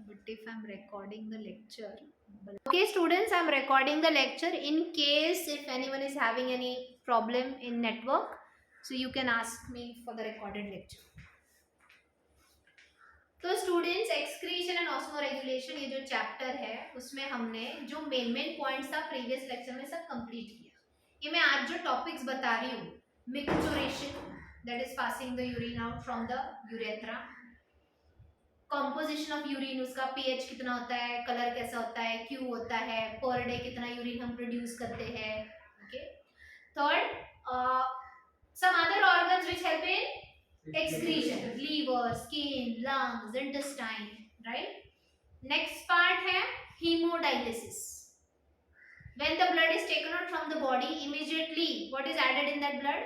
But if I'm recording the lecture. Okay, students, I'm recording the lecture. In case if anyone is having any problem in network, so you can ask me for the recorded lecture. तो students excretion and osmo regulation ये जो chapter है उसमें हमने जो main points था previous lecture में सब कंप्लीट किया. ये मैं आज जो टॉपिक्स बता रही हूँ, micturition that is passing the urine out from the urethra, composition of urine, उसका पीएच कितना होता है, कलर कैसा होता है, क्यों होता है, पर डे कितना यूरिन हम प्रोड्यूस करते हैं. Okay. Third, some other organs which help in excretion, liver, skin, lungs, intestine, right. Next part है haemodialysis. When the blood is taken out from the body, immediately what is added in that blood?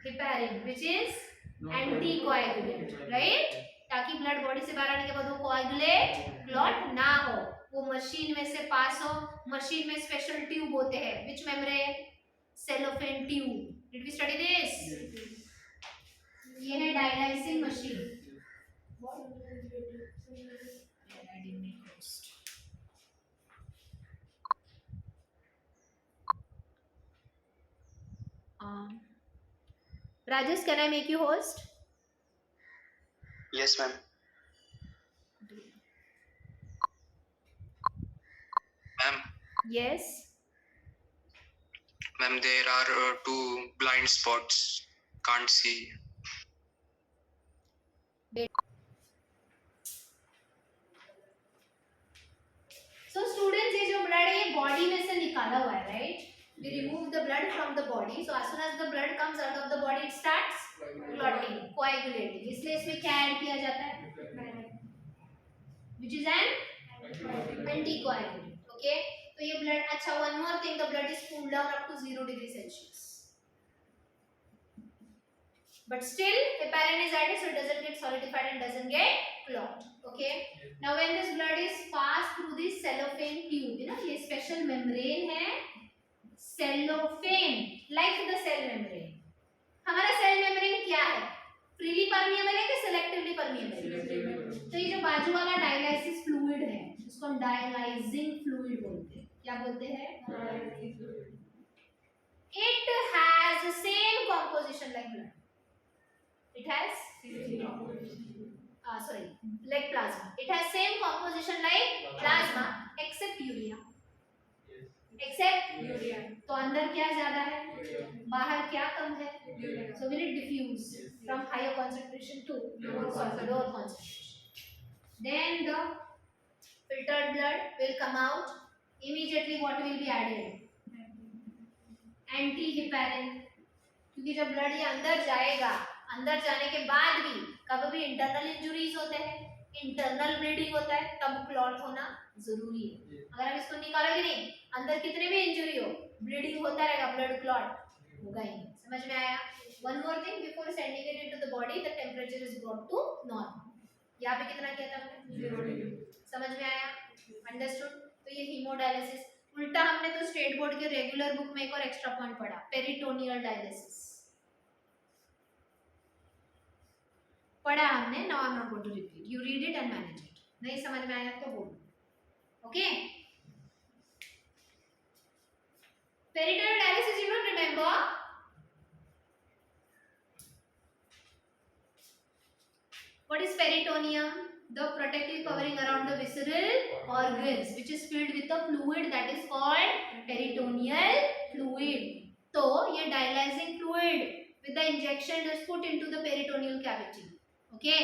Heparin, which is anticoagulant, right? ताकि blood body से बाहर आने के बाद वो कोआगुलेट clot ना हो, वो मशीन में से पास हो. मशीन में स्पेशल ट्यूब होते हैं, which membrane? Cellophane tube. Did we study this? ये है dialysing machine. Rajesh, can I make you host? Yes, ma'am. Ma'am. Yes. Ma'am, there are two blind spots. Can't see. So students, ये जो blood है ये body में से निकाला हुआ है, right? We remove the blood from the body. So as soon as the blood comes out of the body, it starts clotting, coagulating. इसलिए इसमें क्या ऐड किया जाता है? Which is an anticoagulant. Okay? तो ये blood, अच्छा, one more thing, the blood is cooled down up to 0 degrees Celsius. But still, heparin is added, so it doesn't get solidified and doesn't get clot. Okay? Now when this blood is passed through this cellophane tube, you know, ये special membrane है, cellophane, like the cell membrane. हमारा cell membrane क्या है? Freely permeable है कि selectively permeable? तो ये जो बाजू वाला डायलाइसिस फ्लूइड है, इसको हम डायलाइजिंग फ्लूइड बोलते हैं. क्या बोलते हैं? It has the same composition like blood. It has like plasma. It has same composition like plasma except urea. Except urea. तो अंदर क्या ज्यादा है, बाहर क्या कम है? So will it diffuse from higher concentration to lower concentration. Then the filtered blood will come out. Immediately what will be added? Antiheparin. क्योंकि जब ब्लड ये अंदर जाएगा, अंदर जाने के बाद भी कभी भी इंटरनल इंजुरीज होते हैं, इंटरनल ब्लीडिंग होता है, तब क्लॉट होना जरूरी है. अगर हम इसको निकालोगे नहीं, अंदर कितने भी इंजुरी हो, ब्लीडिंग होता रहेगा, ब्लड क्लॉट होगा ही. समझ में आया? One more thing, before sending it into the body the temperature is brought to normal. यहाँ पे कितना किया था हमने? 0 डिग्री. समझ में आया? अंडरस्टूड? तो ये हीमोडायलिसिस. उल्टा हमने तो स्टेट बोर्ड के रेगुलर बुक में एक और एक्स्ट्रा पॉइंट पढ़ा, पेरिटोनियल डायलिसिस पढ़ा हमने. Now I am not going to repeat, you read it and manage it. नहीं समझ में आया तो बोलो. Okay? Peritoneal dialysis, you don't remember? What is peritoneum? The protective covering around the visceral organs, which is filled with a fluid that is called peritoneal fluid. तो ये dialyzing fluid with the injection is put into the peritoneal cavity. Okay?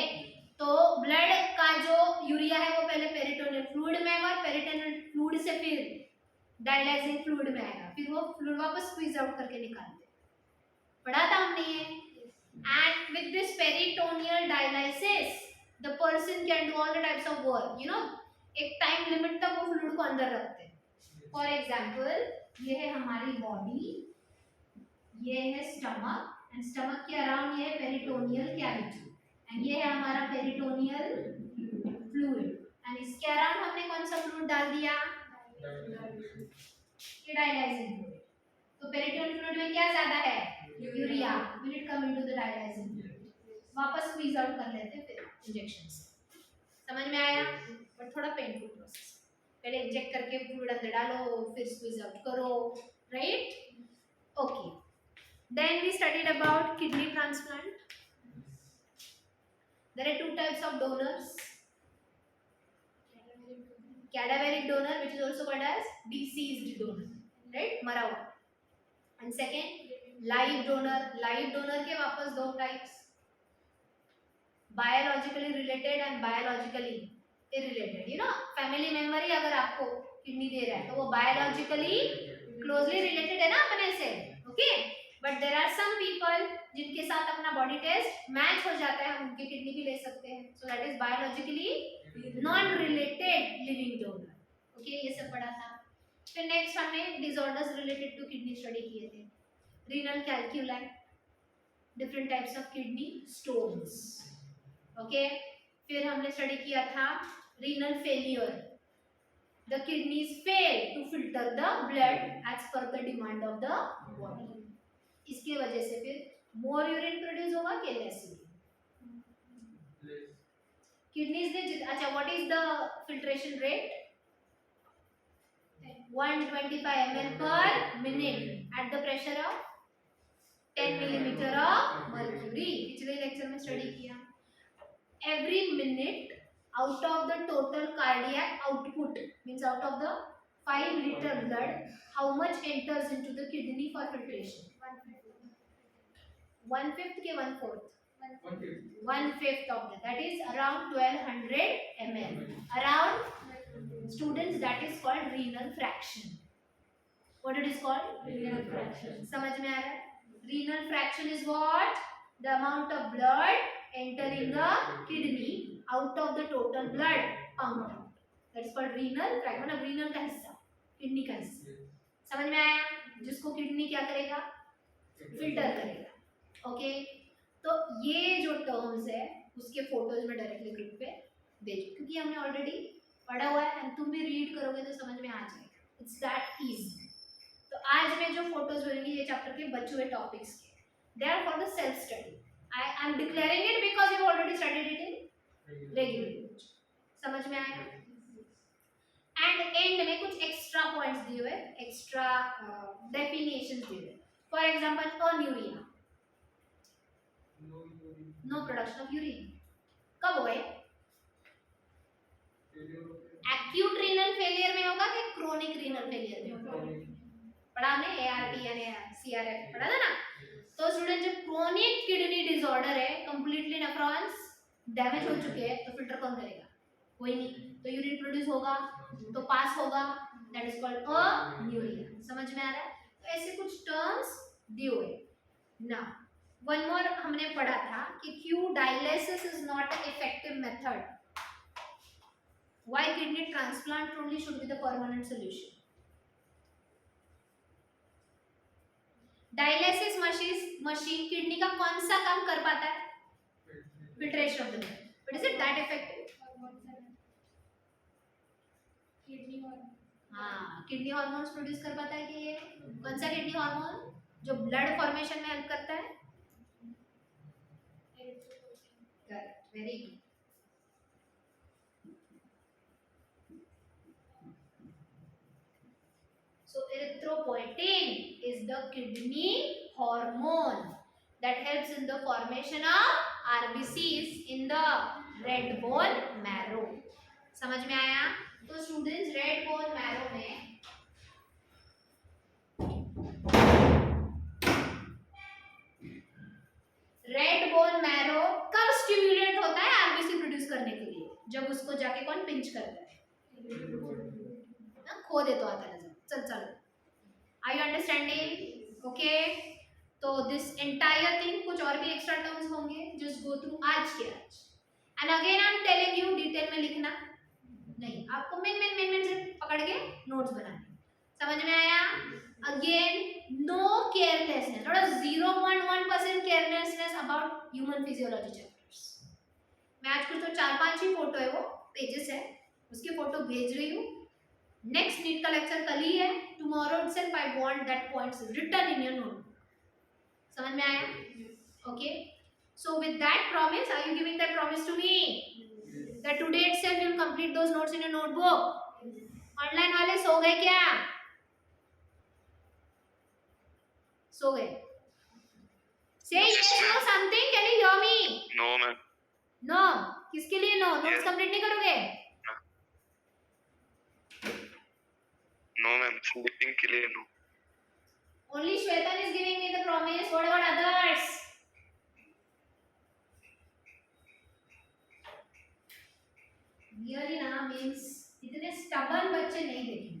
तो blood का जो urea है वो पहले peritoneal fluid में आएगा और peritoneal fluid से फिर dialyzing fluid में आएगा, फिर वो fluid वापस squeeze out करके निकालते हैं. पढ़ा था हमने ये. And with this peritoneal dialysis, the person can do all the types of work. You know, एक टाइम लिमिट तक वो फ्लूइड को अंदर रखते हैं. फॉर एग्जाम्पल, ये है हमारी बॉडी, ये है स्टमक, एंड स्टमक के अराउंड ये है पेरिटोनियल कैविटी, एंड ये है हमारा पेरिटोनियल फ्लूइड, एंड इसके अराउंड हमने कौन सा फ्लूइड डाल दिया? ये डायलाइजिंग फ्लूइड. तो पेरिटोनियल फ्लूइड में क्या ज्यादा है? Urea. Will it come into the dialysing fluid, वापस स्क्वीज आउट कर लेते हैं फिर इंजेक्शन से. समझ में आया? बट थोड़ा पेनफुल प्रोसेस, पहले इंजेक्ट करके फ्लूइड अंदर डालो, फिर स्क्वीज आउट करो, right? Okay, then we studied about kidney transplant. There are two types of donors. Cadaveric donor, which is also called as deceased donor, right? मरा हुआ. And second, live donor. Live donor के वापस दो types, biologically related and biologically irrelated. You know, family member ही अगर आपको kidney दे रहा है तो वो biologically closely related है ना अपने से, okay? But there are some people जिनके साथ अपना body test match हो जाता है, हम उनके kidney भी ले सकते हैं. So that is biologically non-related living donor. Okay, ये सब पढ़ा था. फिर next हमने disorders related to kidney study किए थे. Renal calculi, different types of kidney stones. Okay, फिर हमने स्टडी किया था renal failure. The kidneys fail to filter the blood as per the demand of the body. इसकी वजह से फिर more urine produce होगा कि less urine? Kidneys ने अच्छा, what is the filtration rate? 125 ml per minute at the pressure of 10 millimeter of mercury. पिछले lecture में स्टडी किया. Every minute out of the total cardiac output, means out of the 5 liter blood, how much enters into the kidney for filtration? 1/5 के 1/4? 1/5 of that is around 1200 ml. Around, students, that is called renal fraction. What it is called? Renal fraction. समझ में आ रहा है? Renal fraction is what? The amount of blood entering the kidney out of the total blood pumped out. That is called renal fraction. मतलब renal का हिस्सा, kidney का हिस्सा. समझ में आया? जिसको kidney क्या करेगा? फिल्टर करेगा. ओके, तो ये जो टर्म्स है उसके फोटोज में डायरेक्टली ग्रुप पे भेजो, क्योंकि हमने ऑलरेडी पढ़ा हुआ है, एंड तुम भी रीड करोगे तो समझ में आ जाएगा. It's that easy. तो आज मैं जो फोटोज भेजूंगी ये चैप्टर के बचे हुए टॉपिक्स के, they are for the self study. I am declaring it because you already studied it in regular. समझ में आया? एंड एंड में कुछ एक्स्ट्रा पॉइंट्स दिए हुए, एक्स्ट्रा डेफिनेशंस दिए हुए. For example anuria, no production of urine. कब होगा ये? एक्यूट रीनल फेलियर में होगा कि क्रोनिक रीनल फेलियर में होगा? पढ़ा हमने एआरटी या सीआरएफ पढ़ा था ना. तो स्टूडेंट, जब क्रोनिक किडनी डिसऑर्डर है, कंप्लीटली नेफ्रॉन्स डैमेज हो चुके हैं, तो फिल्टर कौन करेगा? कोई नहीं. तो यूरिन प्रोड्यूस होगा तो पास होगा, दैट इज कॉल्ड अनयूरिया. समझ में आ रहा है? तो ऐसे कुछ टर्म्स दिए हुए. नाउ वन मोर हमने पढ़ा था कि क्यों dialysis is not an effective method. Why kidney transplant only should be the permanent solution. Dialysis machine kidney का कौन सा काम कर पाता है? Filtration of the blood. But is it that effective? हाँ, किडनी हार्मोन्स प्रोड्यूस कर पाता है कि ये कौन सा किडनी हार्मोन जो ब्लड फॉर्मेशन में हेल्प करता है? Correct, very good. So erythropoietin is the kidney hormone that helps in the formation of RBCs in the red bone marrow. समझ में आया? तो स्टूडेंट्स, रेड बोन मैरो में रेड बोन मैरो कब stimulate होता है आरबीसी प्रोड्यूस करने के लिए? जब उसको जाके कौन पिंच करता है ना, खो दे तो आता है. चल चलो, आर यू अंडरस्टैंडिंग? ओके, तो दिस एंटायर थिंग, कुछ और भी एक्स्ट्रा टर्म्स होंगे, जस्ट गो थ्रू आज के आज. And again I am telling you, detail में लिखना नहीं, आपको मेन से पकड़ के नोट्स बनाने. समझ में आया? अगेन नो केयरलेसनेस, थोड़ा 0.1% carelessness about human physiology chapters. मैं आज कुछ तो 4-5 ही फोटो है, वो पेजेस है, उसके फोटो भेज रही हूँ. नेक्स्ट नीट का लेक्चर कल ही है. Tomorrow itself I want that points written in your notebook. समझ में आया? Okay, so with that promise, are you giving that promise to me that today itself you'll complete those notes in your notebook. Online वाले सो गए क्या? सो गए? Say Yes, yes, no, ma'am. something. Can you hear me? No, ma'am. No. किसके लिए no? Notes Yes. complete नहीं करोगे? No, ma'am. Sleeping के लिए no. Only Shwetan is giving me the promise. What about others? Really ना means इतने stubborn बच्चे नहीं देखेंगे.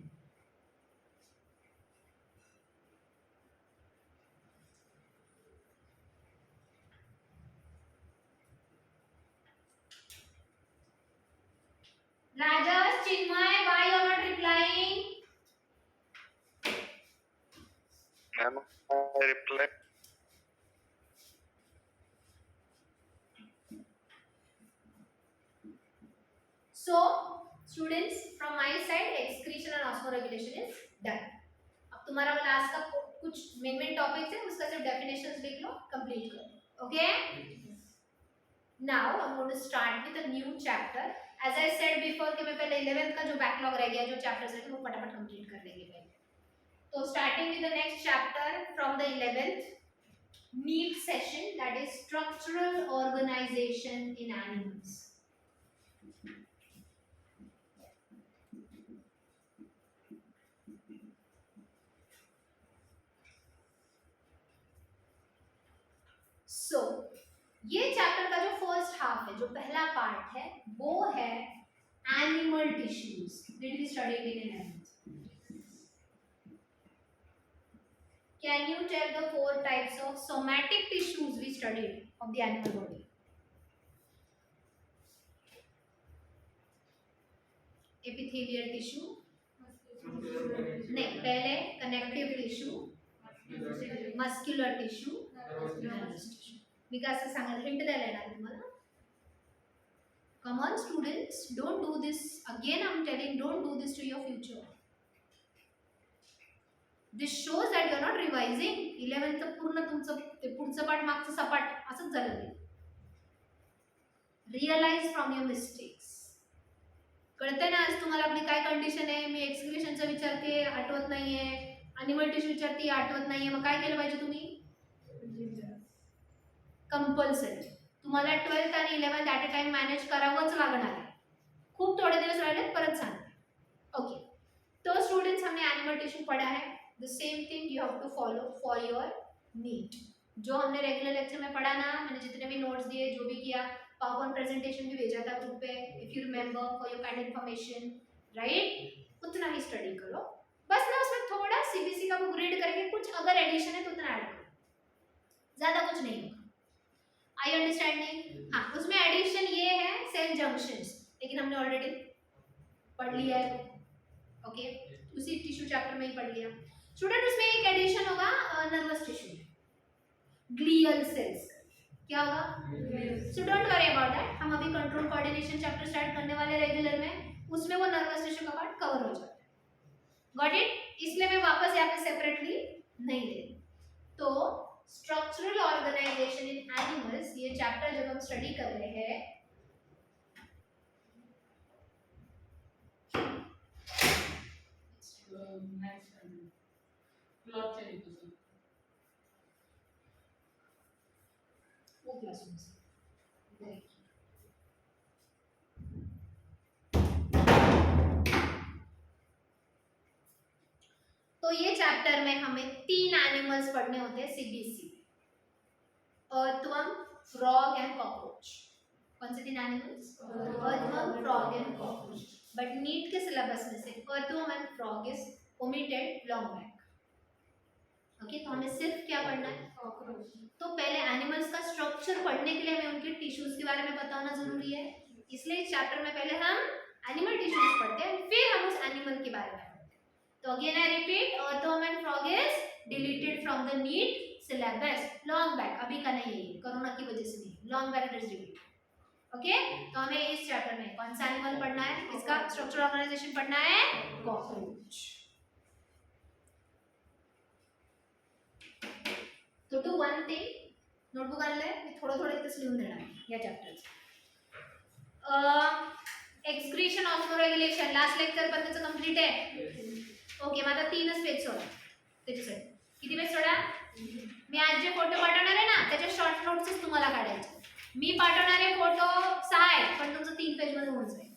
Rajas, Chinmay, why you are not replying? Ma'am, I reply. So, students, from my side, excretion and osmoregulation is done. अब तुम्हारा class का कुछ main topics है उसका सिर्फ डेफिनेशंस लिख लो, कंप्लीट करो. Okay? Now I'm going to start with a new chapter. As I said before कि मैं पहले 11th का जो बैकलॉग रह गया, जो चैप्टर्स है वो फटाफट कंप्लीट कर लेंगे पहले. तो starting with the next chapter from the 11th NEAT session, that is structural organization in animals. So, ये चैप्टर का जो फर्स्ट हाफ है, जो पहला पार्ट है, वो है animal tissues. Did we study in 11th? Can you tell the 4 types of somatic tissues we studied of the animal body? Epithelial tissue, नहीं, पहले connective tissue, muscular tissue, nervous tissue. विकास से सांगल हिंट द्यायला येणार तुम्हाला. Come on students, don't do this again. I'm telling, don't do this to your future. This shows that you are not revising. 11th पूर्ण तुमचं ते पुढचं पाठ मागचं सपाट असंच झालं. Realize from your mistakes. कळतंय ना आज तुम्हाला आपली काय कंडिशन आहे. मी एक्सक्रिशनचा विचारते, आठवत नाहीये. एनिमल टिश्यू विचारते, आठवत नाहीये. मग काय केलं पाहिजे तुम्ही? कंपल्सरी तुम्हाला 12th आणि 11th at a time manage करावंच लागणार आहे. खूप थोड़े दिवस राहिले परत सांगते. ओके, तो स्टूडेंट्स हमने एनिमल टिश्यू पढ़ा है. The same thing you have to follow for your NEET. जो हमने रेगुलर लेक्चर में पढ़ा ना, मैंने जितने भी नोट्स दिए, जो भी किया, पावरपॉइंट प्रेजेंटेशन भी भेजा था ग्रुप पे, if you remember, for your kind information, right? उतना ही स्टडी करो. बस ना उसमें थोड़ा सीबीसी का बुक रीड करके कुछ अगर एडिशन है तो उतना ऐड करो, ज्यादा कुछ नहीं होगा. आई अंडरस्टैंडिंग? हाँ, उसमें एडिशन ये है सेल जंक्शंस, लेकिन हमने ऑलरेडी पढ़ लिया है. ओके, उसी टिश्यू चैप्टर में ही पढ़ लिया. स्टूडेंट उसमें एक एडिशन होगा नर्वस टिश्यू, ग्लियल सेल्स. क्या होगा? So don't worry about that. हम अभी कंट्रोल कोऑर्डिनेशन चैप्टर स्टार्ट करने वाले रेगुलर में, उसमें वो नर्वस टिश्यू का पार्ट कवर हो जाता है. Got it? इसलिए मैं वापस यहाँ पे सेपरेटली नहीं ले. तो स्ट्रक्चरल ऑर्गेनाइजेशन इन एनिमल्स, ये चैप्टर जब हम स्टडी कर रहे हैं, वो क्लासरूम से तो ये चैप्टर में हमें 3 एनिमल्स पढ़ने होते हैं CBC. Earthworm, frog and cockroach. कौन से 3 animals? Earthworm, frog and cockroach. But NEET के सिलेबस में से earthworm and frog is omitted long back. Okay, तो हमें सिर्फ क्या पढ़ना है? कॉकरोच. तो पहले एनिमल्स का स्ट्रक्चर पढ़ने के लिए हमें उनके टिश्यूज के बारे में पता होना जरूरी है. इसलिए इस चैप्टर में पहले हम एनिमल टिश्यूज पढ़ते हैं, फिर हम उस एनिमल के बारे में. तो again I repeat, earthworm and frog is deleted from the NEET syllabus long back. अभी का नहीं है, कोरोना की वजह से नहीं, long back is deleted. Okay, तो हमें इस चैप्टर में कौन सा एनिमल पढ़ना है? इसका स्ट्रक्चरल ऑर्गेनाइजेशन पढ़ना है, कॉकरोच. तो डू वन थिंग, नोटबुक आणलंय, मी थोडं थोडं इथेच लिहून देणार या चॅप्टरचं. डेफिनेशन ऑस्मोरेग्युलेशन लास्ट लेक्चर पर्यंतचं कंप्लीट आहे. ओके, मग आता 3च पेज सोडा त्याच्यासाठी. किती पेज सोडा? मी आज जे फोटो पाठवणार आहे ना त्याचे शॉर्ट नोट्सच तुम्हाला काढायचे. मी पाठवणारे फोटो 6 आहेत पण तुमचं 3 पेज मध्ये होऊन जाईल.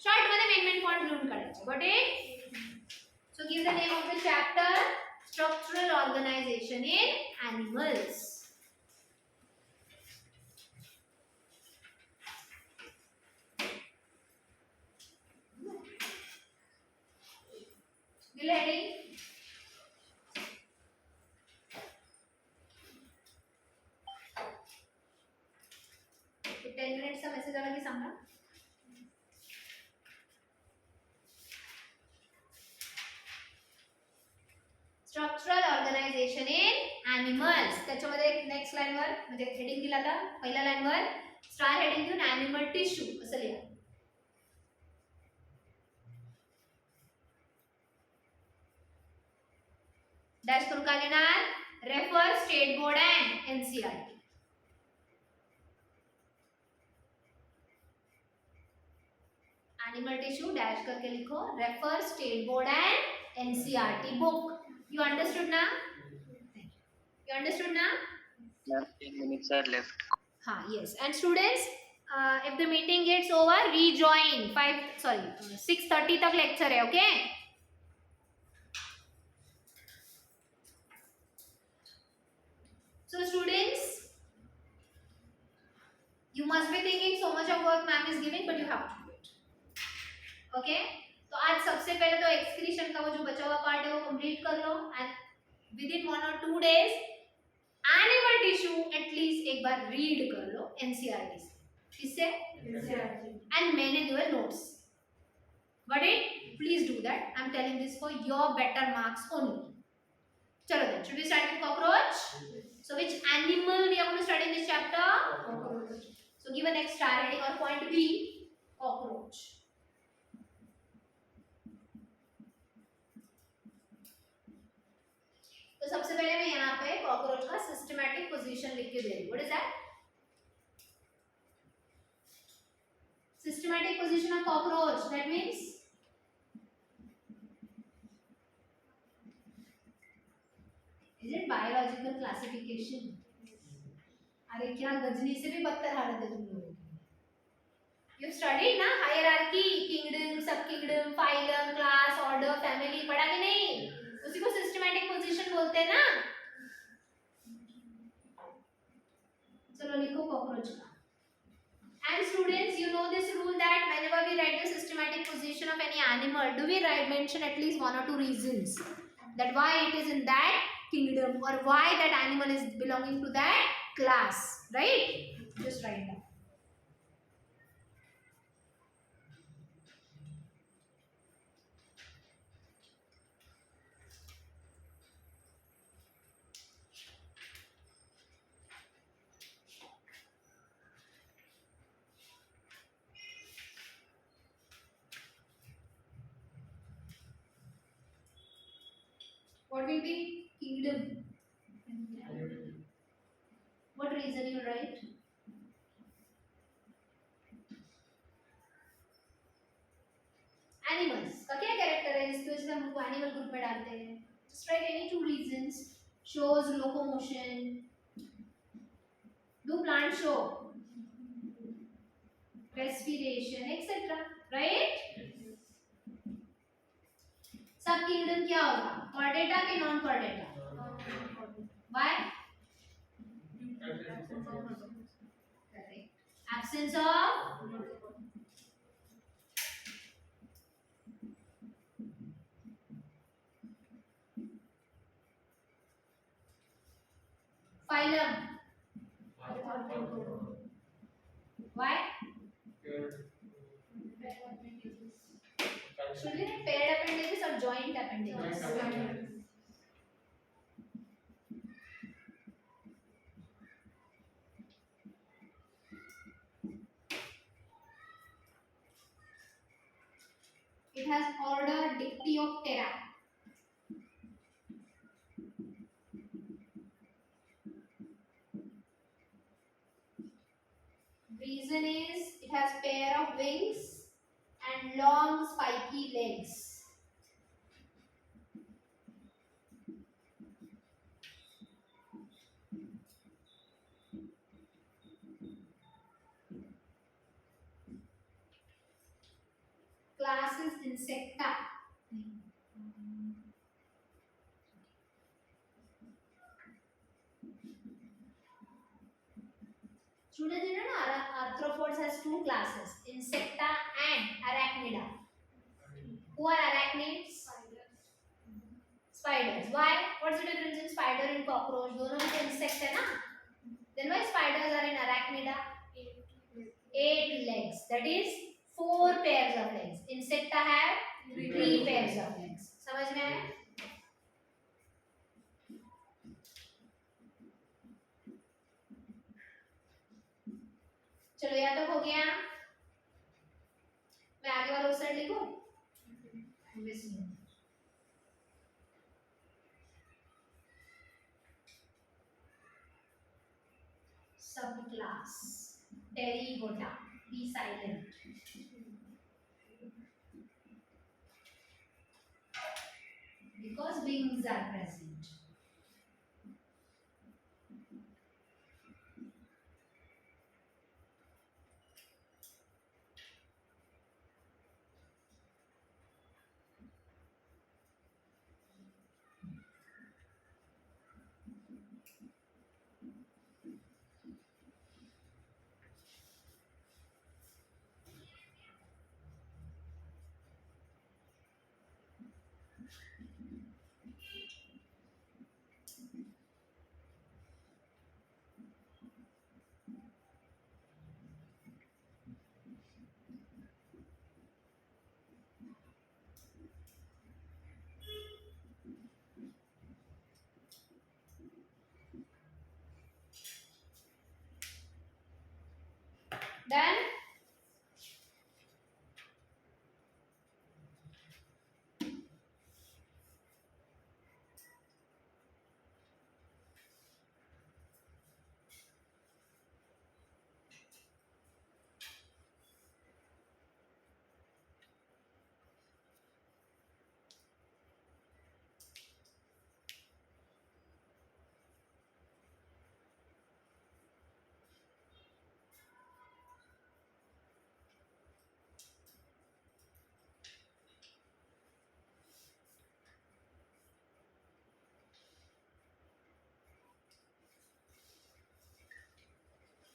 शॉर्ट मध्ये मेन पॉइंट लिहून काढायचे. Got it? So give the name of the chapter structural organisation in animals. दिलं हेडिंग? 10 मिनिट्सचा मेसेज आला की सांगा. Structural organisation in animals. त्याच्यामध्ये नेक्स्ट लाईन वर म्हणजे हेडिंग दिला आता पहिल्या लाईन वर स्टार हेडिंग देऊन एनिमल टिश्यू असं लिहा. डॅश करून काय लिहिणार? Refer state board and NCERT. Animal tissue dash करके लिखो refer state board and NCERT book. You understood now? You understood now? 10 minutes are left. हाँ, yes. And students, if the meeting gets over, rejoin 6:30 तक lecture है, okay? So students, you must be thinking so much of work ma'am is giving, but you have to do it. Okay? तो आज सबसे पहले तो excretion का वो जो बचा हुआ पार्ट है वो कंप्लीट कर लो and within 1 or 2 days animal tissue at least एक बार रीड कर लो एनसीईआरटी से. किससे? एनसीईआरटी. एंड मैंने given notes. Got it? Please do that. I am telling this for your better marks only. चलो then should we start with cockroach. So which animal we are going to study in this chapter? Cockroach. So give a next star heading or point B, cockroach. तो सबसे पहले मैं यहाँ पे cockroach का systematic position लिख के दे रही हूँ. What is that? Systematic position of cockroach. That means is it biological classification? अरे क्या गजनी से भी बदतर हालत है तुम लोगों की. You studied ना hierarchy, kingdom, sub kingdom, phylum, class, order, family पढ़ा कि नहीं? उसी को systematic position बोलते हैं ना. चलो लिखो cockroach का. And students, you know this rule that whenever we write the systematic position of any animal, do we mention at least 1 or 2 reasons that why it is in that kingdom or why that animal is belonging to that class, right? Just write down. What will be kingdom? What reason you write? Animals का क्या character है जिसकी वजह से हम उनको animal group में डालते हैं? Just write any 2 reasons. Shows locomotion. Do plant show? Respiration, etc. Right? सब किंगडम क्या होगा? कॉर्डेटा कि non Chordata? Why? Absence of phylum. Why? Should we have paired appendages or joint appendages? It has order Dictyoptera. Reason is it has pair of wings and insecta. Students, you know, arthropods has two classes, insecta and arachnida. Who are arachnids? Spiders. Why? What's the difference in spider and cockroach? दोनों में insect है ना? Then why spiders are in arachnida? 8 legs. That is 4 pairs of legs. Insecta have 3 pairs of legs. समझ में आया? चलो यहाँ तक हो गया. मैं आगे वाला उस साइड लिखूं? Subclass Pterygota. Be silent. Because wings are present. Done?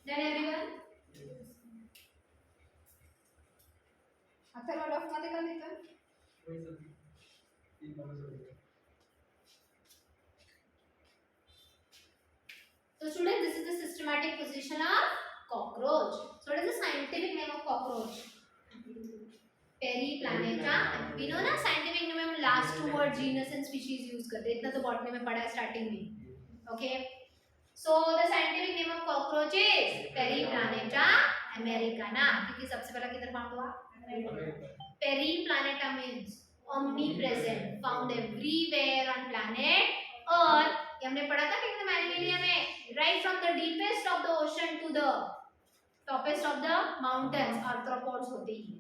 Done everyone? Atharva rough मध्ये का लिहितोय? So students, this is the systematic position of cockroach. So what is the scientific name of cockroach? Periplaneta. We know ना scientific name में हम last two word genus and species use करते हैं. इतना तो botany में पढ़ा है starting में. Okay. So the scientific name of cockroach is Periplaneta americana. क्योंकि सबसे पहला किधर found हुआ? Periplaneta means omnipresent, found everywhere on planet Earth. ये हमने पढ़ा था किंगडम एनिमलिया में. Right from the deepest of the ocean to the toppest of the mountains, arthropods होते हैं.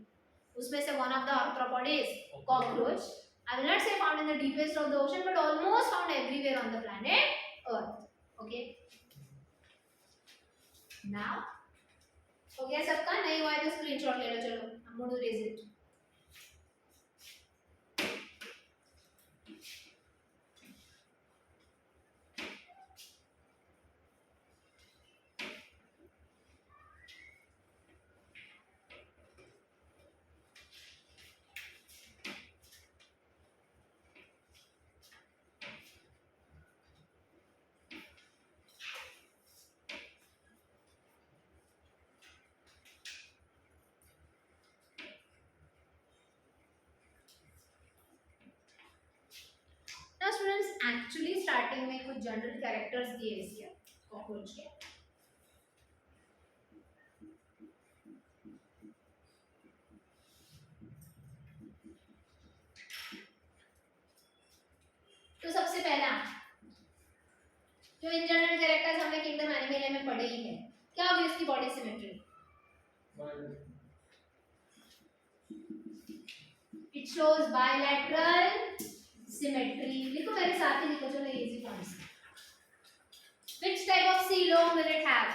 उसमें से one of the arthropod is cockroach. I will not say found in the deepest of the ocean, but almost found everywhere on the planet Earth. Okay. Now, हो गया सबका? नहीं हुआ है तो स्क्रीनशॉट ले लो. चलो, I'm going to raise it. Now students, actually starting में कुछ जनरल कैरेक्टर्स दिए इसके कॉकरोच के. तो सबसे पहला जो इन जनरल कैरेक्टर्स हमने किंगडम एनिमलिया में पढ़े ही है, क्या होगी उसकी body symmetry? It shows bilateral symmetry. लिखो मेरे साथ ही लिखो. चलो इजी फॉर्म से. Which type of coelom will it have?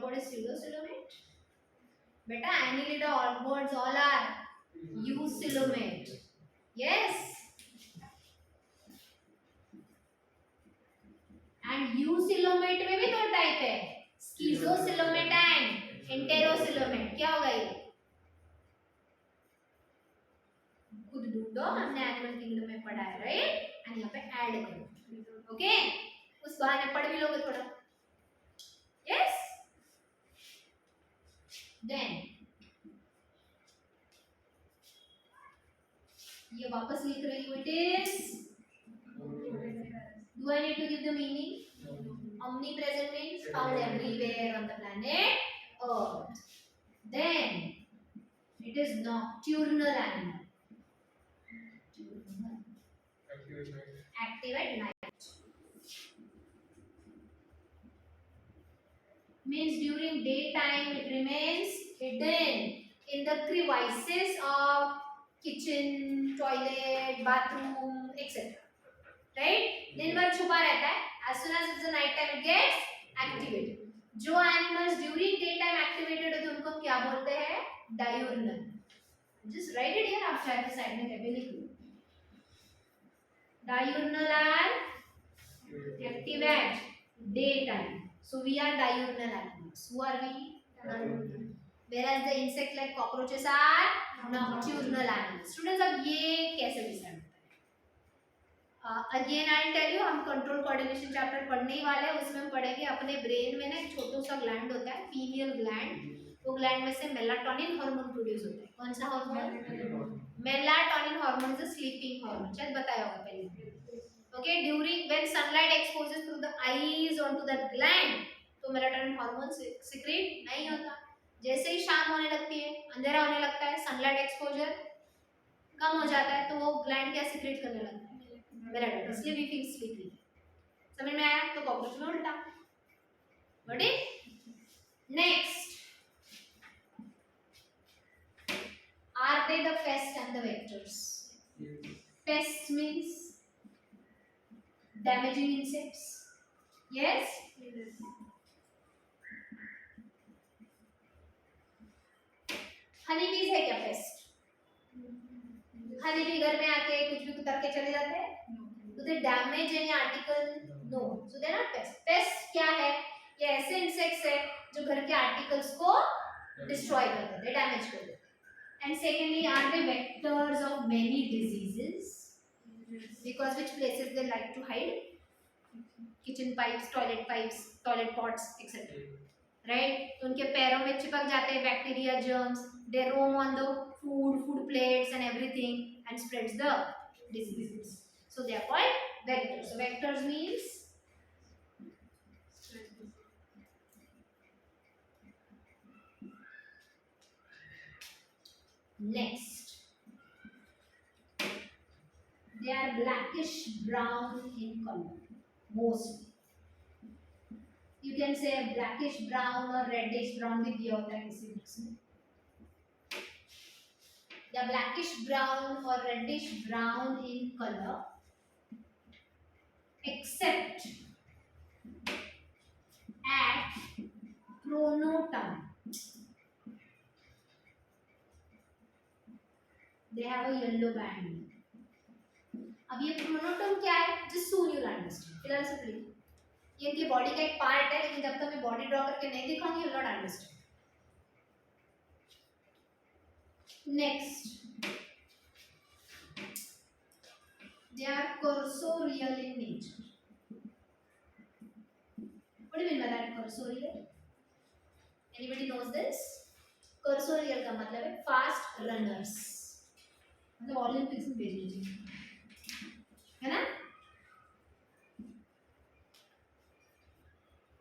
bird is pseudocoelomate? Beta, Annelida, all birds all are eucoelomate. Yes. And eucoelomate में भी दो टाइप है, schizocoelomate and enterocoelomate. क्या होगा ये? खुद ढूंढो, हमने एनिमल किंगडम में पढ़ा है, राइट? एंड यहाँ पे ऐड करो, ओके? उस बहाने पढ़ भी लोगे थोड़ा, यस? देन ये वापस लिख रही हूँ, it is, do I need to give the meaning? Omnipresent means found everywhere on the planet Earth. Then it is nocturnal animal. Active at night. Means during daytime it remains hidden in the crevices of kitchen, toilet, bathroom, etc. Right? दिन भर छुपा रहता है. As soon as it's the night time, it gets activated. जो animals during daytime activated होते हैं उनको क्या बोलते हैं? Diurnal. Just write it here. आप चाहे तो साइड में कैसे लिख लो. Diurnal are active at daytime. So we are diurnal animals. Who are we? Diurnal. Whereas the insect like cockroaches are nocturnal animals. Students, अब ये कैसे डिसाइड होता है? अगेन आई टेल यू, हम कंट्रोल कोऑर्डिनेशन चैप्टर पढ़ने ही वाले हैं. उसमें हम पढ़ेंगे अपने ब्रेन में ना एक छोटा सा ग्लैंड होता है, पीनियल ग्लैंड. वो ग्लैंड में से मेलाटोनिन हार्मोन प्रोड्यूस होता है. कौन सा hormone? Melatonin hormone is a sleeping hormone. शायद बताया होगा पहले. Okay, during when sunlight exposes through the eyes onto that gland, तो मेलाटोनिन हार्मोन सीक्रेट नहीं होता. जैसे ही शाम होने लगती है, अंधेरा होने लगता है, सनलाइट एक्सपोजर कम हो जाता है, तो वो ग्लैंड क्या सीक्रेट करने लगता है? मेलाटोनिन. इसलिए वी फील स्लीपी. समझ में आया? तो कॉकरोच में उल्टा. Got it? Next, are they the pests and the vectors? Pests means damaging insects. Yes? Honey बीज है क्या पेस्ट? हनी बी घर में आके कुछ भी कुतर के चले जाते हैं? Do they damage any article? No. So they are not pests. Pests क्या है? ये ऐसे इंसेक्ट्स है जो घर के आर्टिकल्स को डिस्ट्रॉय कर देते हैं, डैमेज कर देते हैं. And secondly, are they vectors of many diseases? Because which places they like to hide? Kitchen pipes, toilet pots, etc. Right? तो उनके पैरों में चिपक जाते हैं bacteria, germs. They roam on the food plates and everything and spreads the diseases. So they are called vectors. So vectors means next. They are blackish brown in color mostly. You can say blackish brown or reddish brown with the होता है किसी mix में. They are blackish brown or reddish brown in color, except at pronotum. They have a yellow band. अब ये प्रोनोटम क्या है? Just soon you'll understand. फिलहाल से प्लीज, ये इनकी बॉडी का एक पार्ट है, लेकिन जब तक मैं बॉडी ड्रॉ करके नहीं दिखाऊंगी you'll not understand. Next, they are cursorial in nature. What do you mean by that, cursorial? Anybody knows this? Cursorial का मतलब है fast runners. मतलब ओलंपिक्स में भेज लीजिए, है ना?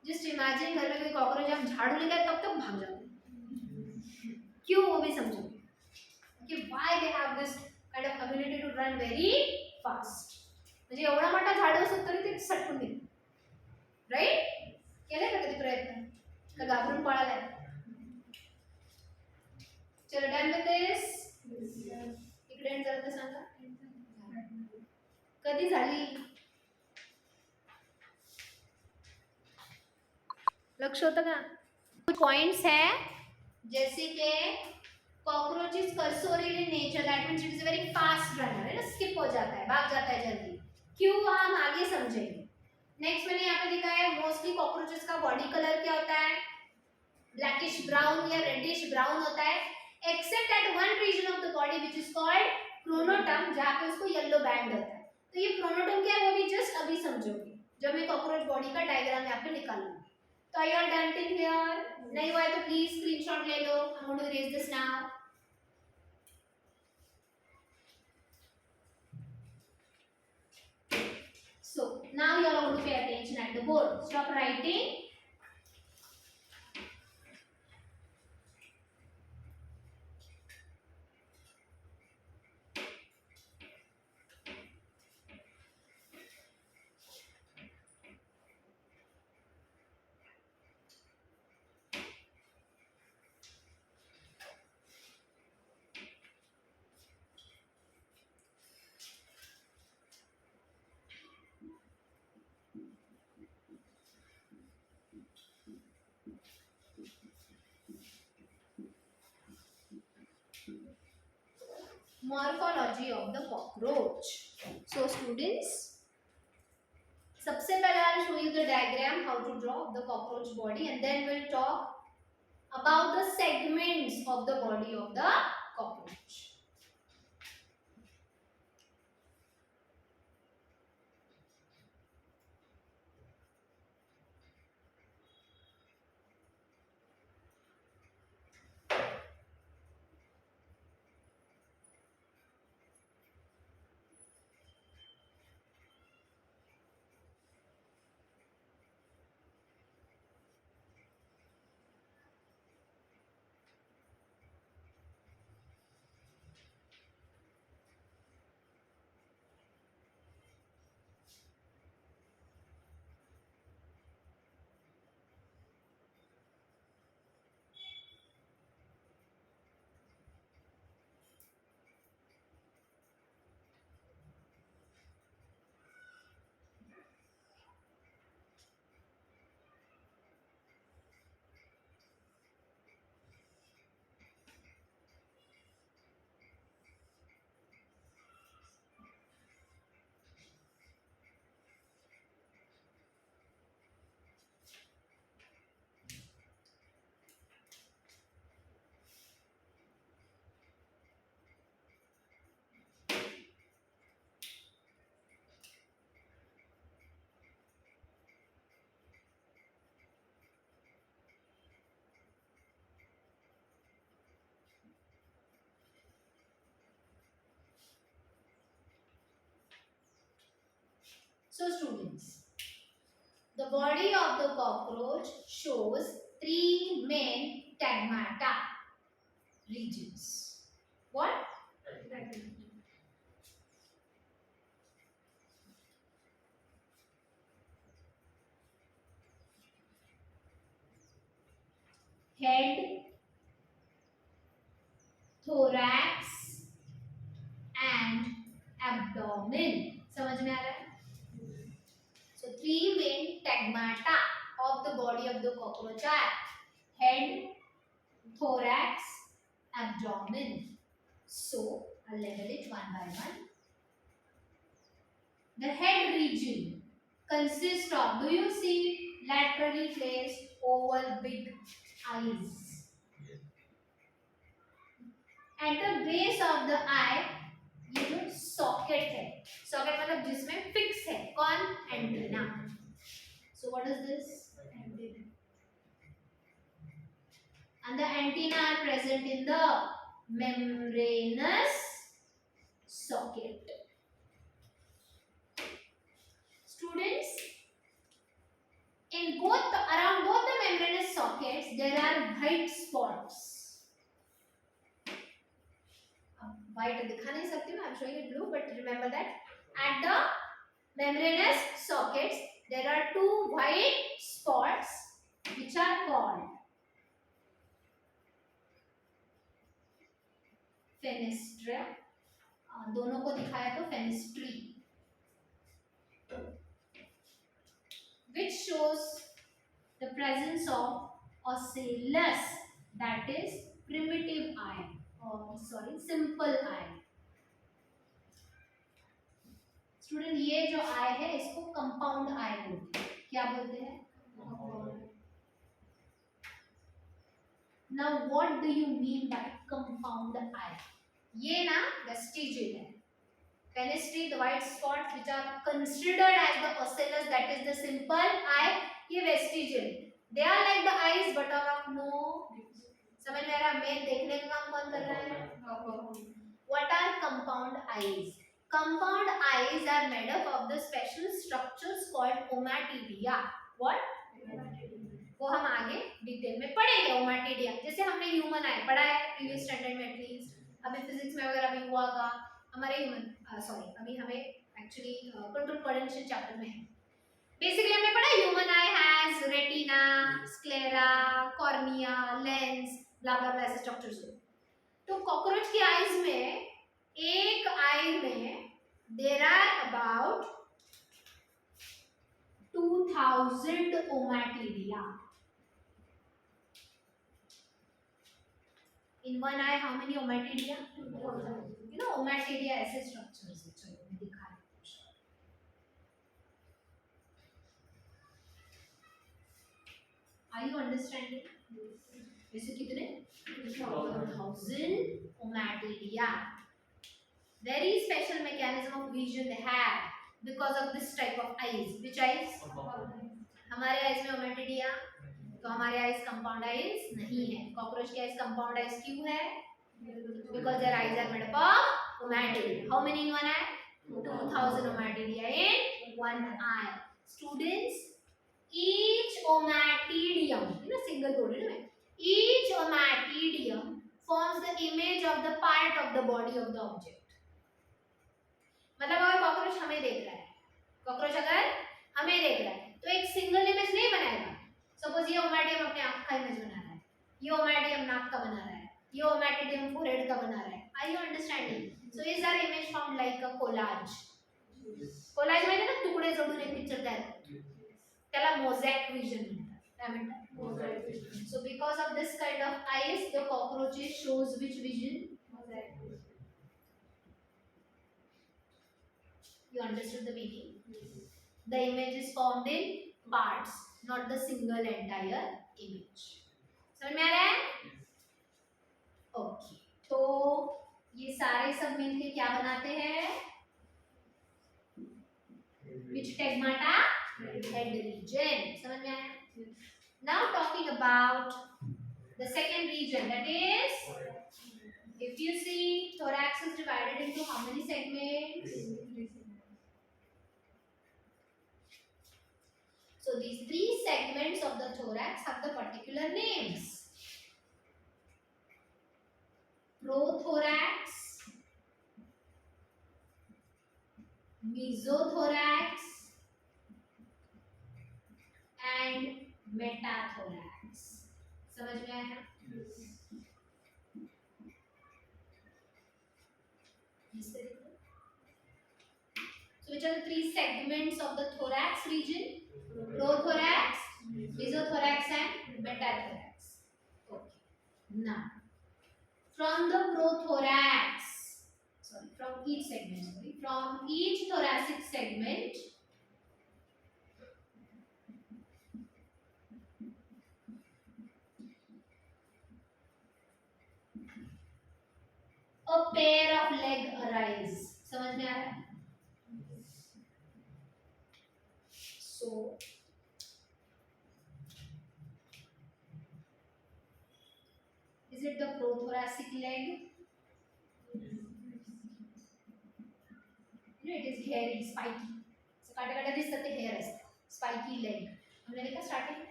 जस्ट इमेजिन, घर में कोई कॉकरोच हम झाड़ू लेकर तब तक भाग जाते हैं. क्यों, वो भी समझो कि why they have this kind of ability to run very fast. म्हणजे एवढा मोठा झाडू असतो तरी ते सटकून निघतं, राईट? केले का कधी प्रयत्न? का घाबरून पळालाय? चलो, डन विथ दिस. इकडे एंड झालं तर सांगा. कधी झाली? लक्ष होतं का? पॉइंट्स है, जैसे कि cockroach is cursorial in nature, that means it is very fast runner, है ना, स्किप हो जाता है, भाग जाता है जल्दी। क्यों, हम आगे समझेंगे। नेक्स्ट मैंने यहाँ पे लिखा है मोस्टली कॉकरोचेस का बॉडी कलर क्या होता है, ब्लैकिश ब्राउन या रेडिश ब्राउन होता है, except at one region of the body which is called pronotum, जहाँ पे उसको येलो बैंड होता है। तो ये प्रोनोटम क्या है वो भी जस्ट अभी समझोगे जब मैं कॉकरोच बॉडी का डायग्राम यहाँ पे निकालूंगी। तो I are done till here, नहीं हुआ है तो प्लीज स्क्रीनशॉट ले लो, I want to erase this now. So now you are going to pay attention at the board. Stop writing. Morphology of the cockroach. So students, सबसे पहले I'll show you the diagram how to draw the cockroach body, and then we'll talk about the segments of the body of the cockroach. So students, the body of the cockroach shows three main stigmata regions. What? Head, thorax and abdomen. समझ में आ रहा है? So three main stigmata of the body of the cockroach are head, thorax, abdomen. So I'll level it one by one. The head region consists of, do you see laterally placed oval big eyes? At the base of the eye ये जो socket है, socket मतलब जिसमें fix है, कौन? Antenna. So what is this? Antenna. And the antenna are present in the membranous socket. Students, in around both the membranous sockets there are white spots. White दिखा नहीं सकती मैं, I'm showing it blue, but remember that at the membranous sockets there are two white spots which are called fenestra. दोनों को दिखाया तो fenestrae, which shows the presence of ocellus, that is primitive eye, or sorry simple eye. Student ये जो आई है इसको compound आई बोलते हैं. क्या बोलते हैं? Now what do you mean by compound eye? ये ना वेस्टिजियल है. Fenestrine, the white spots which are considered as the ocellus, that is the simple eye, ये vestigial. They are like the eyes but are of no. समझ में आ रहा? Main देखने का काम कौन कर रहा है? What are compound eyes? Compound eyes are made up of the special structures called ommatidia. What? वो हम आगे डिटेल में पढ़ेंगे. ओमाटिडिया जैसे हमने ह्यूमन आई पढ़ा है प्रीवियस स्टैंडर्ड में, एटलीस्ट अभी फिजिक्स में वगैरह भी हुआ होगा. हमारे ह्यूमन सॉरी अभी हमें एक्चुअली कंट्रोल कोऑर्डिनेशन चैप्टर में है. बेसिकली हमने पढ़ा human eye has retina, sclera, cornea, lens, blah blah blah ऐसे स्ट्रक्चर्स. तो कॉकरोच की आईज में एक आई में there are about 2000 ommatidia. In one eye, how many ommatidia? 2000. You know, ommatidia ऐसे structures हैं. चलो मैं दिखा रही हूँ. Are you understanding? वैसे कितने? 2000 ommatidia. Very special mechanism of vision they have because of this type of eyes. Which eyes? हमारे eyes में ommatidia. तो हमारे आइज कंपाउंड आइज नहीं है. कॉकरोच के आइज कंपाउंड आइज क्यों है? Because their eyes are made up of ommatidia. How many in one eye? 2000 ommatidia in one eye. Students, each ommatidium, you know single coded है, each ommatidium forms the image of the part of the body of the object. मतलब अगर cockroach हमें देख रहा है, cockroach अगर हमें देख रहा है तो एक सिंगल इमेज नहीं बनाएगा. सपोज ये ओमैटिडियम अपने आंख का इमेज बना रहा है, ये ओमैटिडियम नाक का बना रहा है, ये ओमैटिडियम फोरहेड का बना रहा है. Are you understanding? So is our image form like a collage. Collage म्हणजे ना तुकडे जोडून एक पिक्चर तयार करतो, त्याला मोझॅक विजन म्हणतात. काय म्हणतात? Mosaic vision. So because of this kind of eyes the cockroaches shows which vision? Mosaic vision. You understood the meaning? The image is formed in parts, not the single entire image. समझ में आ रहा है? Okay. तो ये सारे सब मिलके क्या बनाते हैं? Which stigmata? Head region. समझ में आया? Now talking about the second region, that is, if you see thorax is divided into how many segments? So these three segments of the thorax have the particular names. Prothorax, mesothorax, and metathorax. समझ में आया? So which are the three segments of the thorax region? Prothorax, mesothorax, and metathorax. Okay. Now, from the prothorax, from each thoracic segment, a pair of leg arise. समझ में आ रहा है? So is it the prothoracic leg? You know, it is hairy, spiky. So काटे काटे दिसतात ते hair असतात. Spiky leg. हमने देखा starting.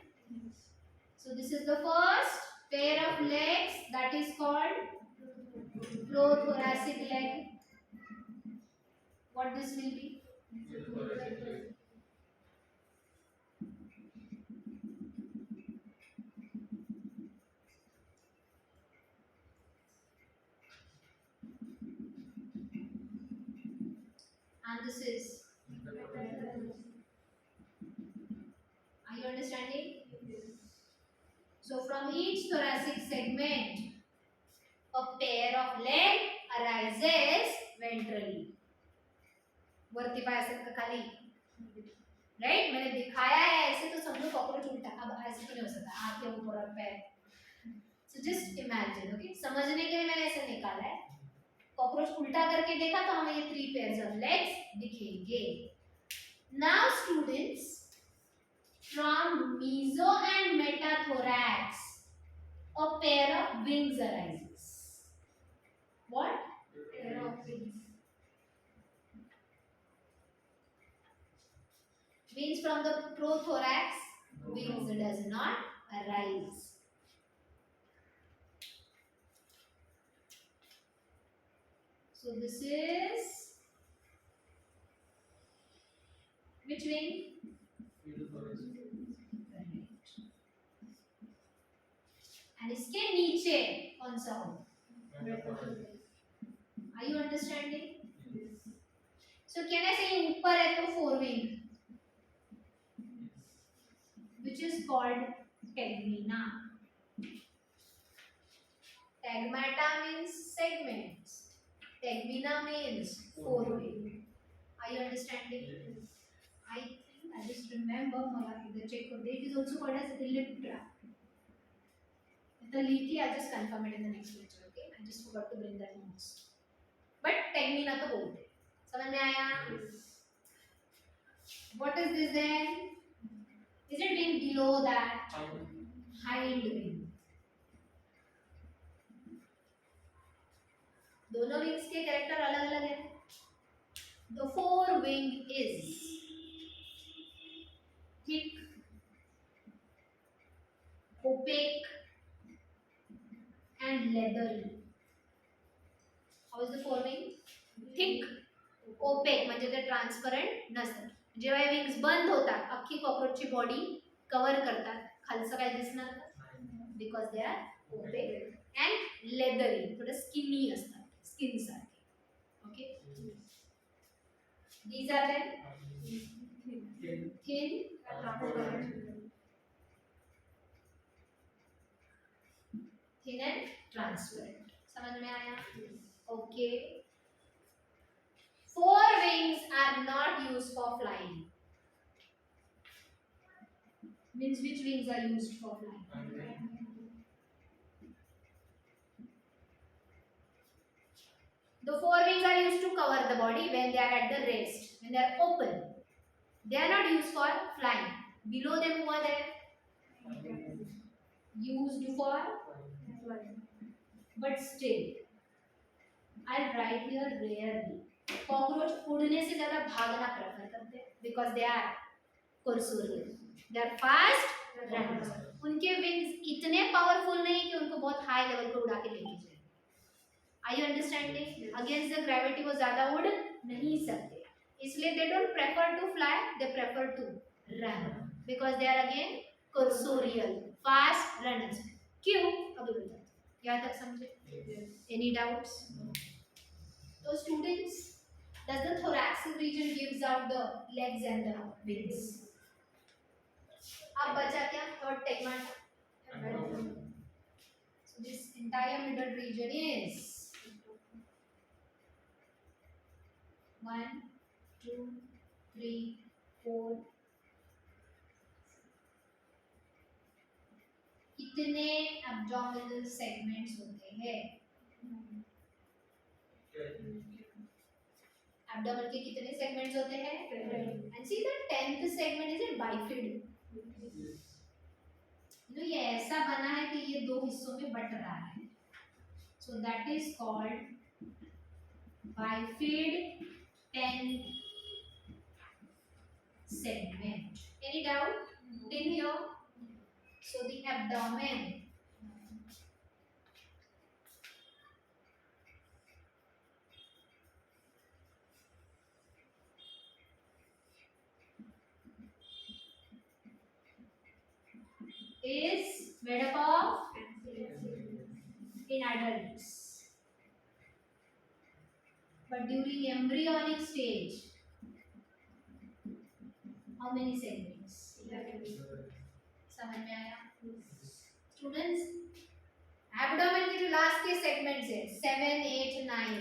So this is the first pair of legs that is called prothoracic leg. What this will be? And this is. Are you understanding? So from each thoracic segment, a pair of leg arises ventrally. वरती पाय असं खाली, right? मैंने दिखाया है ऐसे तो समझो cockroach उल्टा, अब ऐसे तो नहीं हो सकता आगे ऊपर और पैर. So just imagine, okay? समझने के लिए मैंने ऐसे निकाला है. कॉकरोच उल्टा करके देखा तो हमें ये 3 pairs of legs दिखेंगे. Now students, from meso and metathorax, a pair of wings arises. What? Pair of wings. Wings from the prothorax, wings does not arise. So this is which wing? And इसके नीचे कौन सा हो? Are you understanding? So can I say ऊपर है तो 4 wing, which is called tegmina. Tegmata means segments. Tegmina means 4 wing. Are you understanding? I think I just remember the check of it is also called as elliptra. The leaky, I'll just confirm it in the next lecture. Okay, I just forgot to bring that notes. But tegmina तो बोलते हैं. समझ में आया? What is this then? Is it wing below that? Hind wing. दोनों wings के character अलग अलग हैं. The forewing is thick, opaque, and leathery. How is the forewing? Thick, opaque म्हणजे ते ट्रान्सपरंट नसतं. जेव्हा हे विंग्स बंद होतात अख्खी कॉकरोचची बॉडी कव्हर करतात, खालचं काय दिसणार नाही, because they are opaque and leathery, थोडं स्किनी असतात, स्किन सारखे. Okay, these are then thin, thin and transparent. समझ में आया? Okay. Forewings are not used for flying. Means which wings are used for flying? The forewings are used to cover the body when they are at the rest, when they are open. They are not used for flying. Below them what are they? Used for flying. But still, I'll write here rarely. Cockroach उड़ने से ज़्यादा भागना prefer करते हैं because they are cursorial. They are fast runners. उनके wings इतने powerful नहीं कि उनको बहुत high level पे उड़ा के लेके जाए. Are you understanding? Against the gravity वो ज़्यादा उड़ नहीं सकते. इसलिए they don't prefer to fly. They prefer to run because they are again cursorial, fast runners. क्यों? अभी बताते हैं. यहाँ तक समझे? Any doubts? So students, does the thoracic region gives out the legs and the wings? अब बचा क्या? Third tegmata. So this entire middle region is 1, 2, 3, 4. कितने abdominal segments होते हैं? Abdomen के कितने segments होते हैं? And see the 10th segment is it bifid? तो ये ऐसा बना है कि ये दो हिस्सों में बट रहा है. So that is called bifid 10th segment. Any doubt in here? So the abdomen is made up of in adults, but during embryonic stage, how many segments? समझ में आया? स्टूडेंट्स, एब्डोमेन के जो लास्ट के segments है 7, 8, 9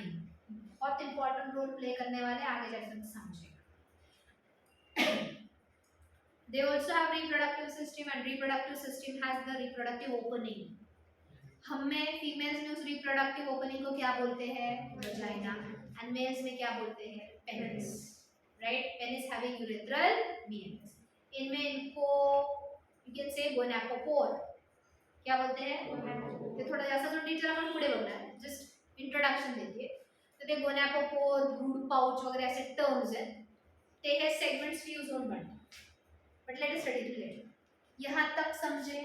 बहुत important role play करने वाले, आगे जाकर तुम समझेगा। They also have reproductive system and reproductive system has the reproductive opening. हम में फीमेल्स में उस रिप्रोडक्टिव ओपनिंग को क्या बोलते हैं? वजाइना। एंड मेल्स में क्या बोलते हैं? Penis. Right, penis having urethral means. इनमें इनको यू कैन से गोनापोपोर क्या बोलते हैं? ते थोडा जास्त जो टीचर आपण पुढे बघणार, जस्ट इंट्रोडक्शन देते. तर ते गोनापोपोर, ब्रूड पाउच वगैरे असे टर्म्स आहेत, ते हे सेगमेंट्स फ्यूज होऊन बनतात. But let us study it later. यहाँ तक समझे?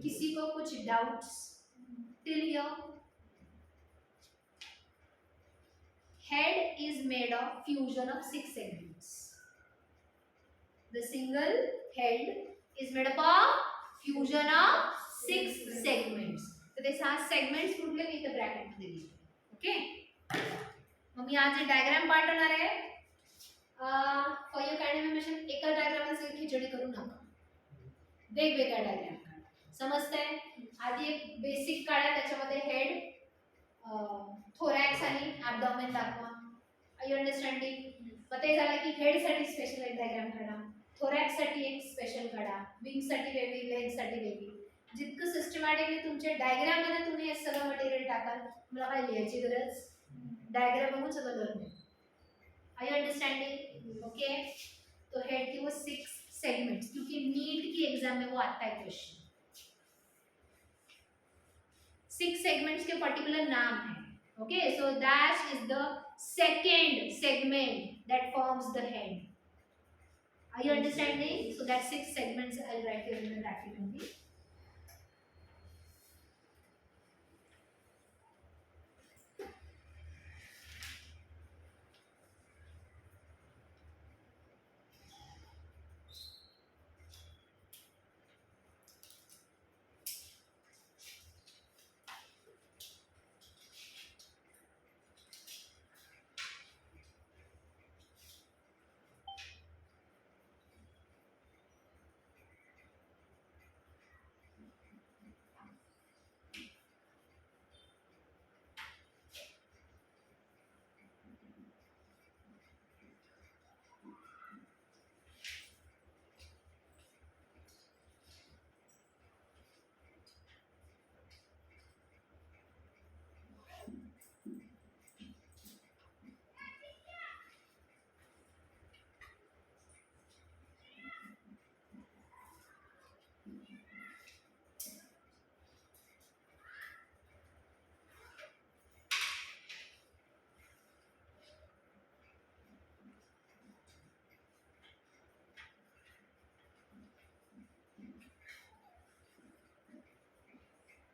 किसी को कुछ doubts till here? Head is made of fusion of 6 segments. The single head is made up of fusion of 6 segments. तर ते 6 segments कुठले मी इथे ब्रॅकेट मध्ये लिहिले. ओके, मग मी आज डायग्राम पाठवणार आहे. फॉर युअर काइंड इन्फॉर्मेशन, एका डायग्रामला सगळी खिचडी करू नका, वेगवेगळ्या डायग्राम काढा. समजतंय? आधी एक बेसिक काढा, त्याच्यामध्ये हेड, थोरॅक्स आणि ॲब्डोमेन दाखवा. Are you understanding? मग ते झालं की हेड साठी स्पेशल एक डायग्राम काढा, थोरॅक्स साठी एक स्पेशल काढा, विंग साठी वेगळी, लेग साठी वेगळी. जितकं सिस्टमॅटिकली तुमच्या डायग्राम मध्ये तुम्ही हे सगळं मटेरियल टाकाल, मला काय लिहायची गरज, डायग्राम बघून सगळं लर्न होईल. Are you understanding? ओके, तो हेड की वो 6 सेगमेंट्स, क्योंकि नीट की एग्जाम में वो आता है क्वेश्चन. 6 segments के particular नाम है. Okay, so dash is the second segment that forms the head. Are you understanding? So that 6 segments I'll write here in the bracket only.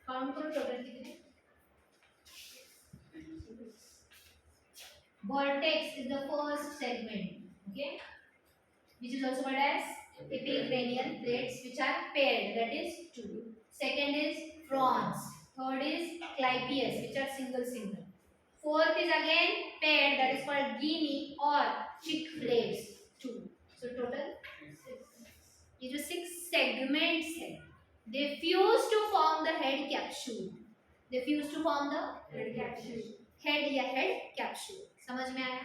Count करो टोटल कितने. Vertex is the first segment, okay, which is also called as epicranial plates, which are paired, that is 2. Second is frons. Third is clypeus, which are single. Fourth is again paired, that is called guinea or chick plates, 2. So total 6. ये जो 6 segments है, they fuse to form the head capsule. They fuse to form the head capsule. Head या head capsule. समझ में आया?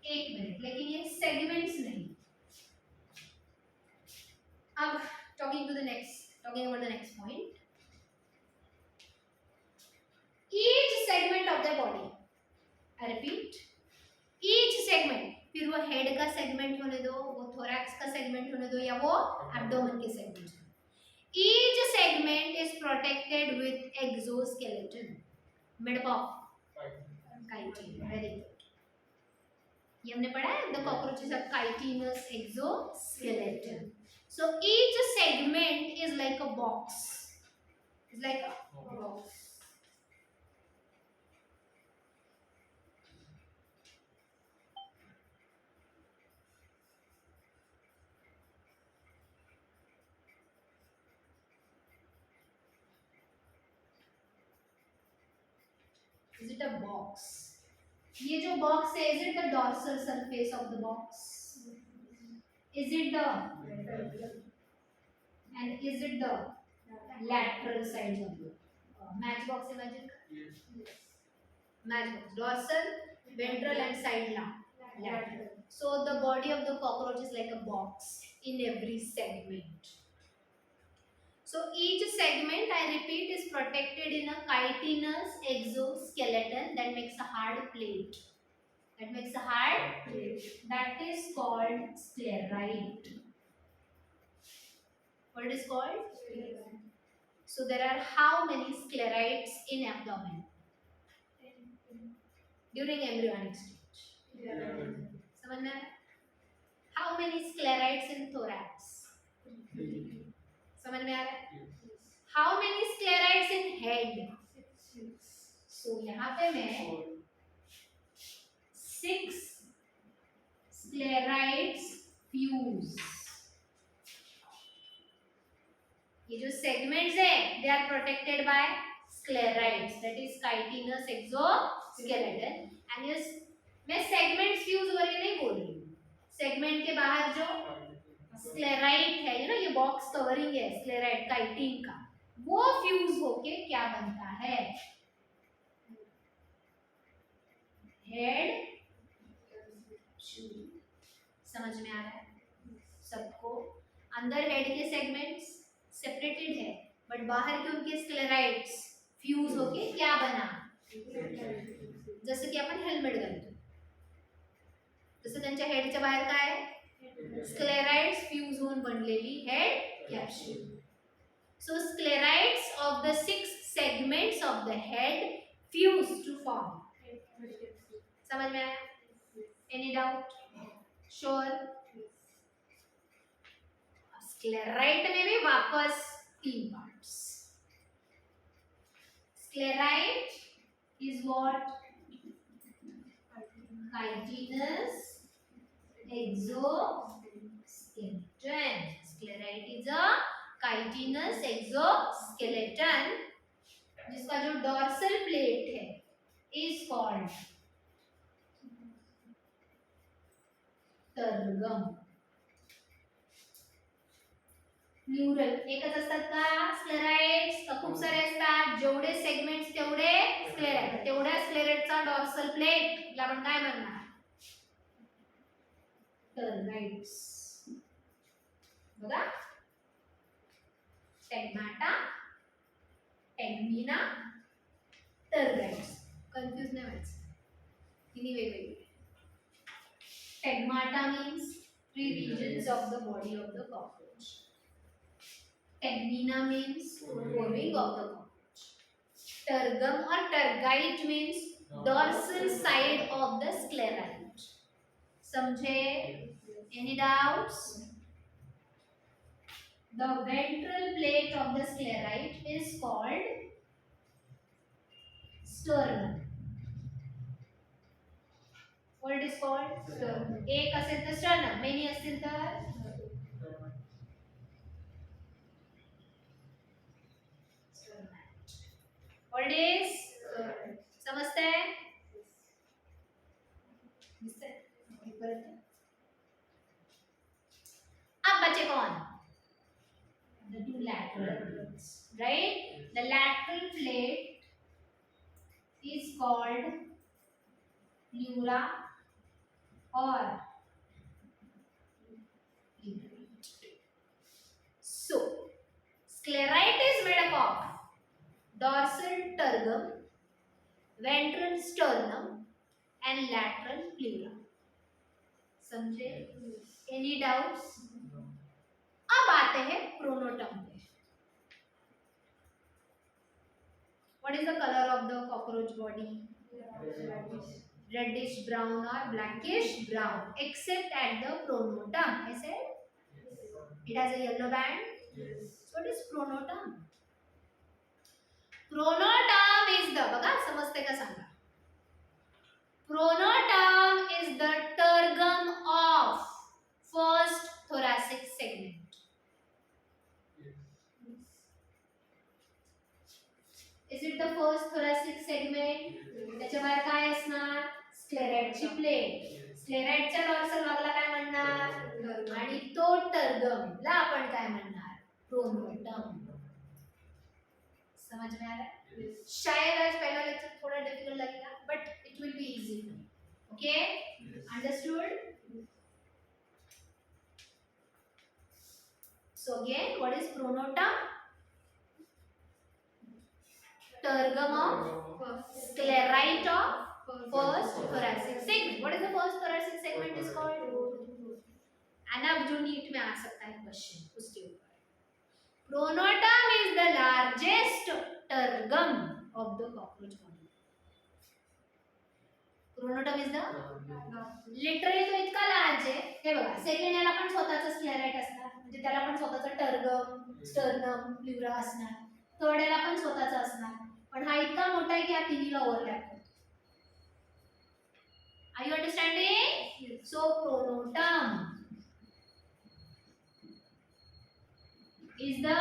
एक minute, लेकिन ये सेगमेंट्स नहीं. अब talking about the next point. Each segment of the body, I repeat, each segment, फिर वो हेड का सेगमेंट होने दो, वो थोरैक्स का सेगमेंट होने दो, या वो एब्डोमेन के segment. Each segment is protected with exoskeleton made up of chitin. Very good. ये हमने पढ़ा है, the cockroaches have chitinous exoskeleton. So each segment is like a box. It's like a box. Is it a box? ये जो box है, is it the dorsal surface of the box? Is it the and is it the lateral sides of the matchbox. Imagine matchbox. Dorsal, ventral, and side lateral. So the body of the cockroach is like a box in every segment. So each segment, I repeat, is protected in a chitinous exoskeleton that makes a hard plate. That is called sclerite. What it is called? So there are how many sclerites in abdomen during embryonic stage? समझ में आ रहा है? How many sclerites in thorax? समझ में आ रहा है? How many sclerites in head? So यहाँ पे मैं 6 sclerites fuse. ये जो segments है, they are protected by sclerites, that is chitinous exoskeleton. And yes, मैं segments fuse करके नहीं बोल रही हूँ. Segment के बाहर जो sclerite है, you know ये box covering है sclerite chitin का, वो fuse होके क्या बनता है? Head. समझ में आ रहा है सबको? अंदर हेड के सेगमेंट्स सेपरेटेड है, बट बाहर के उनके स्क्लेराइट्स फ्यूज होके क्या बना? जसं की आपण हेल्मेट घालतो, तसं त्यांच्या हेडच्या बाहेर काय आहे? स्क्लेराइट्स फ्यूज होऊन बनलेली head capsule. So sclerites of the 6 segments of the head fuse to form. समझ में आया? Any doubt? Sure. स्क्लेराइट में भी वापस 3 parts. Sclerite is what? Chitinous exoskeleton. Sclerite is a chitinous exoskeleton जिसका जो dorsal plate है is called टर्गम. न्यूरल एकच असतात का स्क्लेराइट्स? का खूप सारे असतात? जेवढे सेगमेंट्स तेवढे स्क्लेराइट. तेवढ्या स्क्लेराइटचा डॉर्सल प्लेट ला आपण काय म्हणणार? टर्गाइट्स. बघा, स्टेगमाटा, टेगमिना, टर्गाइट्स. कन्फ्यूज नाही व्हायचं, तिन्ही वेगवेगळे. Stegmata means 3 regions of the body of the cockroach. Tegmina means forming of the cockroach. Tergum or tergite means dorsal side of the sclerite. समझे? Any doubts? The ventral plate of the sclerite is called sternum. What it is called? Sternum. एक असेल तर sternum, many असतील तर sternum. What it is? समझते हैं? अब बचे कौन? The 2 laterals, right? The lateral plate is called pleura or so sclerite is made up of dorsal tergum, ventral sternum and lateral pleura. समझे? Any doubts? अब आते हैं pronotum पे. What is the color of the cockroach body? Reddish brown or blackish brown, except at the pronotum. I said it has a yellow band. So what is pronotum? Pronotum is the, बघा समजते का सांगा? Pronotum is the tergum of first thoracic segment. Is it the first thoracic segment? त्याच्या बाहेर काय असणार? स्क्लेराइटची plate. स्क्लेराइटच्या dorsal भागाला काय म्हणणार? आणि तो टर्गम ला आपण काय म्हणणार? प्रोनोटम. समझ में आ रहा है? शायद आज पहला लेक्चर थोड़ा डिफिकल्ट लगेगा but it will be easy. Okay, understood? So again, what is pronotum? Tergum of sclerite of first thoracic segment. What is the first thoracic segment is called? And अब जो नीट में आ सकता है question उसके ऊपर. Pronotum is the largest tergum of the cockroach body. Pronotum is the literally तो इतका large आहे. हे बघा, सेकंड याला पण स्वतःचं स्क्लेराइट असणार, म्हणजे त्याला पण स्वतःचं टर्गम, स्टर्नम, प्ल्युरा असणार. थर्ड याला पण स्वतःचं असणार, पण हा इतका मोठा आहे की हा तिन्हीला ओव्हरलॅप करतो. Are you understanding? So pronotum is the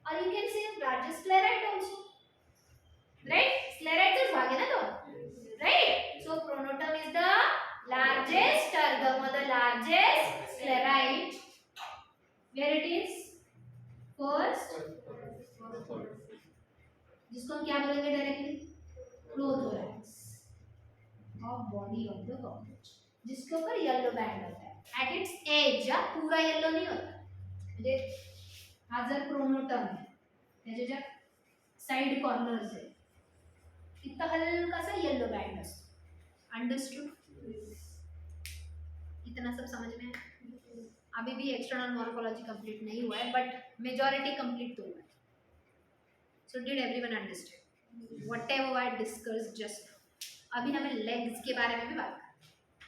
or you can say largest sclerite also, right? Sclerite का भाग है ना तो, right? So pronotum is the largest tergum or the largest sclerite. Where it is? First, जिसको हम क्या बोलेंगे directly? Prothorax of body of the cockroach, जिसके ऊपर येलो बैंड होता है at its edge. या पूरा येलो नहीं होता, म्हणजे हा जर प्रोनोटम आहे त्याच्या ज्या साइड कॉर्नर्स आहे तिथं हल्कासा येलो बैंड असतो. अंडरस्टूड? इतना सब समझ में है? अभी भी एक्सटर्नल मॉर्फोलॉजी कंप्लीट नहीं हुआ है बट मेजॉरिटी कंप्लीट तो हुआ है. So did everyone understand whatever I discussed just? अभी हमें लेग्स के बारे में भी बात करना है.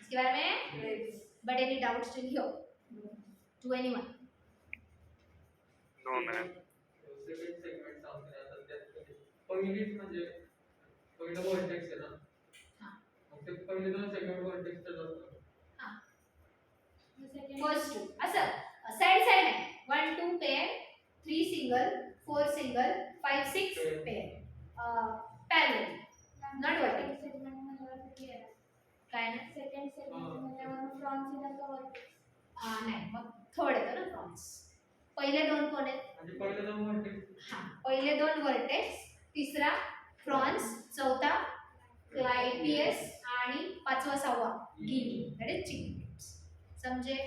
इसके बारे में but any doubts still here to anyone? No, ma'am. Second segment सांगते आता त्यात पहिलीच म्हणजे पहिलं व्हर्टेक्स आहे ना. हां, मग ते पहिले दोन सेगमेंट व्हर्टेक्सचे असतात. हां. फर्स्ट टू असं साइड साइड आहे. 1 2 pair, 3 single, 4 single, 5 6 pair parallel, not vertical. काय ना सेकंड सेगमेंट म्हणल्यावर फ्रॉन्स इन द वर्टेक्स. नाही, मग थर्ड येतो ना फ्रॉन्स. पहिले दोन कोण आहेत? म्हणजे पहिले दोन व्हर्टेक्स. हां, पहिले दोन वर्टेक्स, तिसरा फ्रॉन्स, चौथा क्लाइपियस आणि पाचवा सहावा गिनी, दैट इज चिकन. समझे?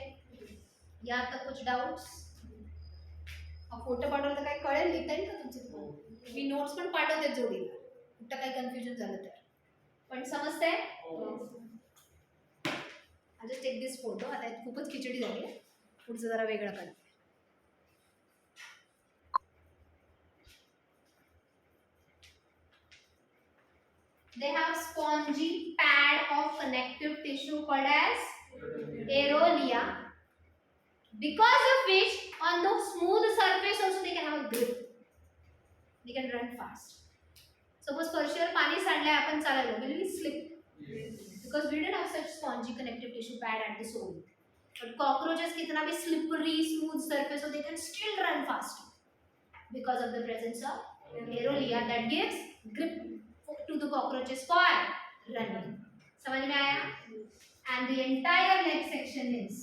या तक कुछ डाउट्स? फोटो पाठवलं तर काय कळेल? लिहिता येईल का तुमचं? मी नोट्स पण पाठवते जोडीला, कुठं काही कन्फ्युजन झालं तर. पण समजतंय? I just take this photo. आता खूपच खिचडी झाली आहे, पुढचं जरा वेगळं करते. They have spongy pad of connective tissue called as aerolia, because of which on the smooth surface also they can have a grip. They can run fast. Suppose फरशीवर पाणी सांडलंय, आपण चालायला, will we slip? Because we don't have such spongy connective tissue pad at the sole. But cockroaches कितना भी slippery smooth surface so they can still run fast because of the presence of aerolia that gives grip to the cockroaches for running. समझ में आया? And the entire leg section is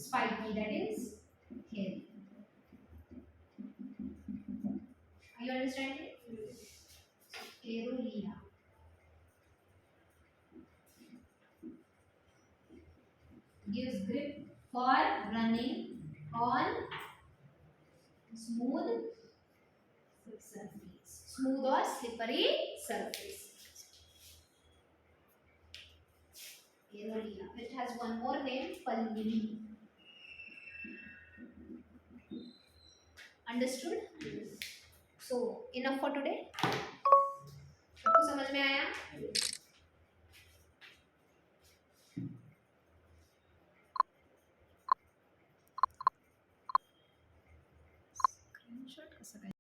spiky, that is hairy. Are you understanding? Aerolia. Gives grip for running on smooth surface, smooth or slippery surface. Aerolia. It has one more name, pulvini. Understood? So enough for today. सबको समझ में आया?